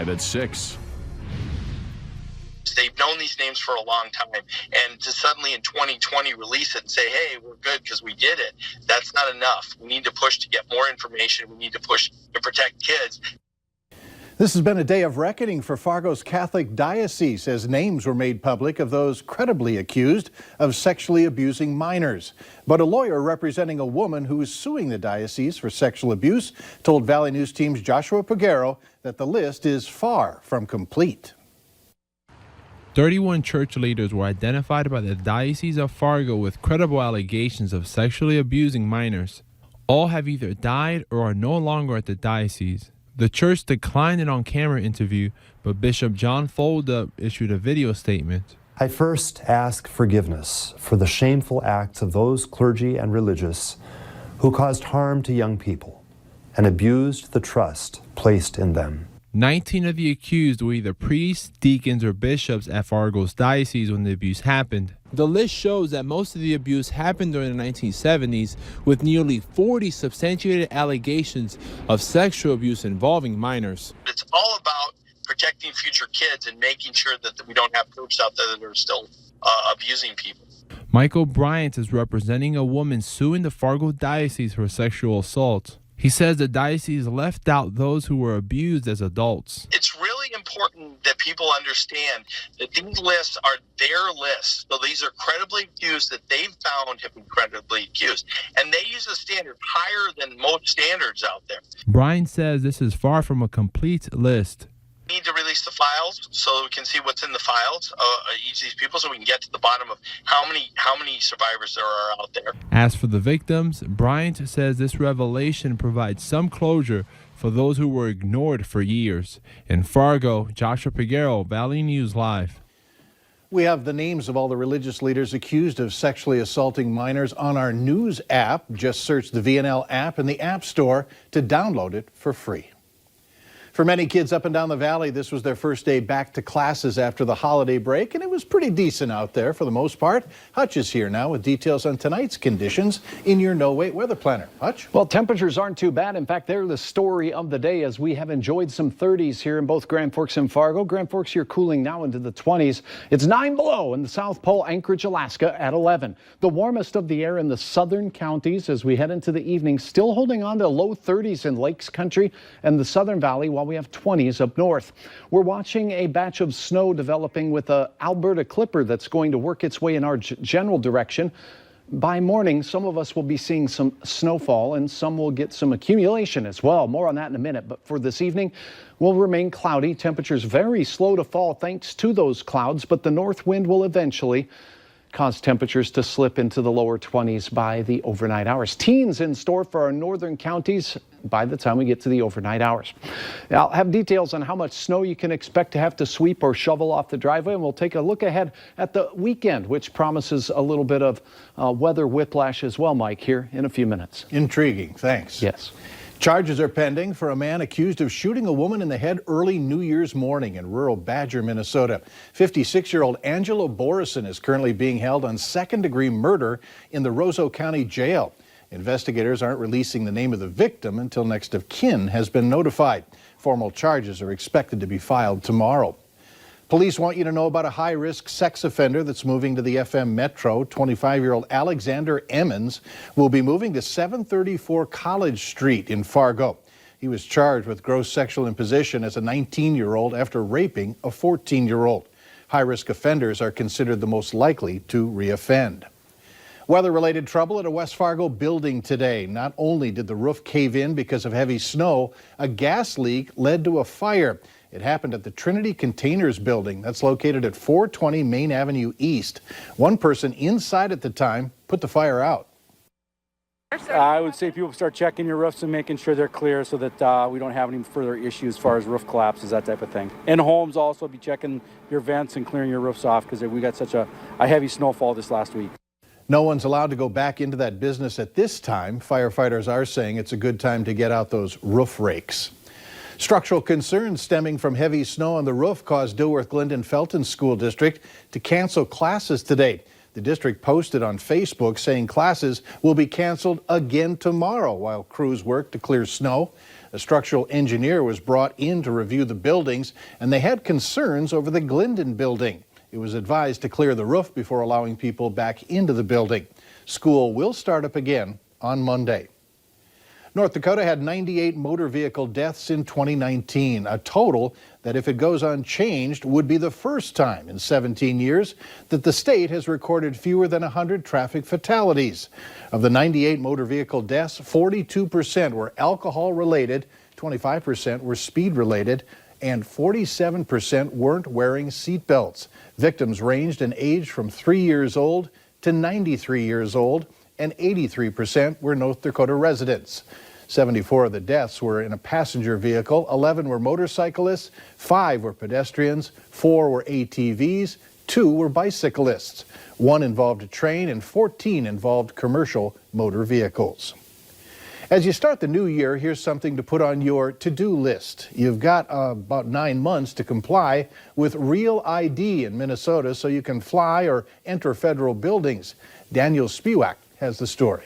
Live at 6. They've known these names for a long time, and to suddenly in 2020 release it and say, hey, we're good because we did it, that's not enough. We need to push to get more information. We need to push to protect kids. This has been a day of reckoning for Fargo's Catholic Diocese as names were made public of those credibly accused of sexually abusing minors. But a lawyer representing a woman who is suing the diocese for sexual abuse told Valley News Team's Joshua Peguero that the list is far from complete. 31 church leaders were identified by the Diocese of Fargo with credible allegations of sexually abusing minors. All have either died or are no longer at the diocese. The church declined an on-camera interview, but Bishop John Folda issued a video statement. I first ask forgiveness for the shameful acts of those clergy and religious who caused harm to young people and abused the trust placed in them. 19 of the accused were either priests, deacons, or bishops at Fargo's diocese when the abuse happened. The list shows that most of the abuse happened during the 1970s, with nearly 40 substantiated allegations of sexual abuse involving minors. It's all about protecting future kids and making sure that we don't have groups out there that are still abusing people. Michael Bryant is representing a woman suing the Fargo diocese for sexual assault. He says the diocese left out those who were abused as adults. It's really important that people understand that these lists are their lists. So these are credibly accused that they've found have been credibly accused. And they use a standard higher than most standards out there. Brian says this is far from a complete list. We need to release the files so we can see what's in the files each of these people, so we can get to the bottom of how many survivors there are out there. As for the victims, Bryant says this revelation provides some closure for those who were ignored for years. In Fargo, Joshua Peguero, Valley News Live. We have the names of all the religious leaders accused of sexually assaulting minors on our news app. Just search the VNL app in the App Store to download it for free. For many kids up and down the valley, this was their first day back to classes after the holiday break, and it was pretty decent out there for the most part. Hutch is here now with details on tonight's conditions in your No Wait weather planner. Hutch? Well, temperatures aren't too bad. In fact, they're the story of the day as we have enjoyed some 30s here in both Grand Forks and Fargo. Grand Forks, you're cooling now into the 20s. It's 9 below in the South Pole, Anchorage, Alaska at 11. The warmest of the air in the southern counties as we head into the evening, still holding on to low 30s in Lakes Country and the Southern Valley, while we have 20s up north. We're watching a batch of snow developing with a Alberta Clipper that's going to work its way in our general direction. By morning, some of us will be seeing some snowfall and some will get some accumulation as well. More on that in a minute. But for this evening, will remain cloudy. Temperatures very slow to fall thanks to those clouds, but the north wind will eventually cause temperatures to slip into the lower 20s by the overnight hours. Teens in store for our northern counties by the time we get to the overnight hours. I'll have details on how much snow you can expect to have to sweep or shovel off the driveway, and we'll take a look ahead at the weekend, which promises a little bit of weather whiplash as well, Mike, here in a few minutes. Intriguing. Thanks. Yes. Charges are pending for a man accused of shooting a woman in the head early New Year's morning in rural Badger, Minnesota. 56-year-old Angelo Borison is currently being held on second-degree murder in the Roseau County Jail. Investigators aren't releasing the name of the victim until next of kin has been notified. Formal charges are expected to be filed tomorrow. Police want you to know about a high-risk sex offender that's moving to the FM Metro. 25-year-old Alexander Emmons will be moving to 734 College Street in Fargo. He was charged with gross sexual imposition as a 19-year-old after raping a 14-year-old. High-risk offenders are considered the most likely to reoffend. Weather-related trouble at a West Fargo building today. Not only did the roof cave in because of heavy snow, a gas leak led to a fire. It happened at the Trinity Containers building that's located at 420 Main Avenue East. One person inside at the time put the fire out. I would say people start checking your roofs and making sure they're clear so that we don't have any further issues as far as roof collapses, that type of thing. And homes also be checking your vents and clearing your roofs off because we got such a heavy snowfall this last week. No one's allowed to go back into that business at this time. Firefighters are saying it's a good time to get out those roof rakes. Structural concerns stemming from heavy snow on the roof caused Dilworth Glendon Felton School District to cancel classes today. The district posted on Facebook saying classes will be canceled again tomorrow while crews work to clear snow. A structural engineer was brought in to review the buildings, and they had concerns over the Glendon building. It was advised to clear the roof before allowing people back into the building. School will start up again on Monday. North Dakota had 98 motor vehicle deaths in 2019, a total that, if it goes unchanged, would be the first time in 17 years that the state has recorded fewer than 100 traffic fatalities. Of the 98 motor vehicle deaths, 42% were alcohol-related, 25% were speed-related, and 47% weren't wearing seatbelts. Victims ranged in age from 3 years old to 93 years old, and 83% were North Dakota residents. 74 of the deaths were in a passenger vehicle, 11 were motorcyclists, 5 were pedestrians, 4 were ATVs, 2 were bicyclists. 1 involved a train, and 14 involved commercial motor vehicles. As you start the new year, here's something to put on your to-do list. You've got about 9 months to comply with Real ID in Minnesota so you can fly or enter federal buildings. Daniel Spiewak has the story.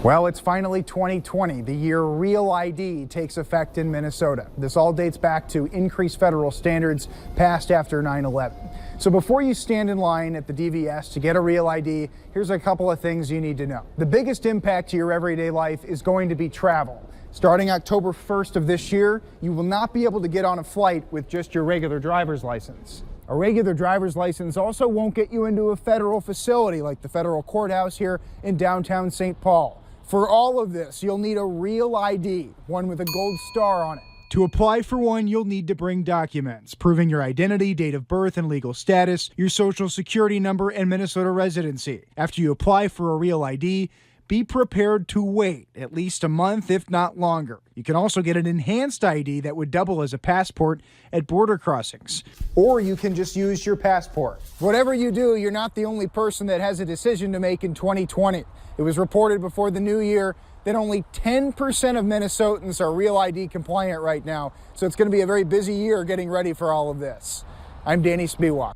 Well, it's finally 2020, the year Real ID takes effect in Minnesota. This all dates back to increased federal standards passed after 9/11. So before you stand in line at the DVS to get a Real ID, here's a couple of things you need to know. The biggest impact to your everyday life is going to be travel. Starting October 1st of this year, you will not be able to get on a flight with just your regular driver's license. A regular driver's license also won't get you into a federal facility like the federal courthouse here in downtown St. Paul. For all of this, you'll need a Real ID, one with a gold star on it. To apply for one, you'll need to bring documents proving your identity, date of birth, and legal status, your social security number, and Minnesota residency. After you apply for a Real ID, be prepared to wait at least a month, if not longer. You can also get an enhanced ID that would double as a passport at border crossings. Or you can just use your passport. Whatever you do, you're not the only person that has a decision to make in 2020. It was reported before the new year that only 10% of Minnesotans are Real ID compliant right now. So it's going to be a very busy year getting ready for all of this. I'm Danny Spiewak.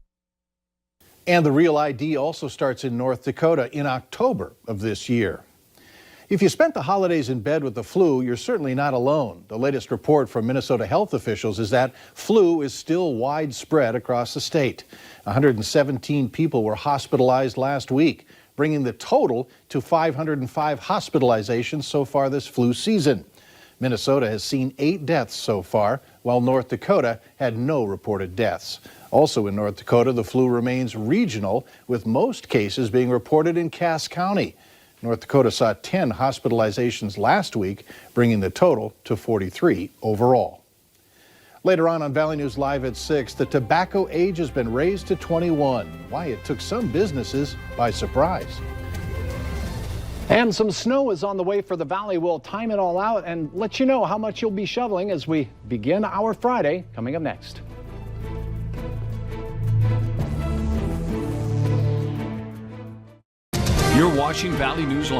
And the Real ID also starts in North Dakota in October of this year. If you spent the holidays in bed with the flu, you're certainly not alone. The latest report from Minnesota health officials is that flu is still widespread across the state. 117 people were hospitalized last week, bringing the total to 505 hospitalizations so far this flu season. Minnesota has seen 8 deaths so far, while North Dakota had no reported deaths. Also in North Dakota, the flu remains regional, with most cases being reported in Cass County. North Dakota saw 10 hospitalizations last week, bringing the total to 43 overall. Later on Valley News Live at 6, the tobacco age has been raised to 21. Why it took some businesses by surprise. And some snow is on the way for the valley. We'll time it all out and let you know how much you'll be shoveling as we begin our Friday, coming up next. You're watching Valley News Live.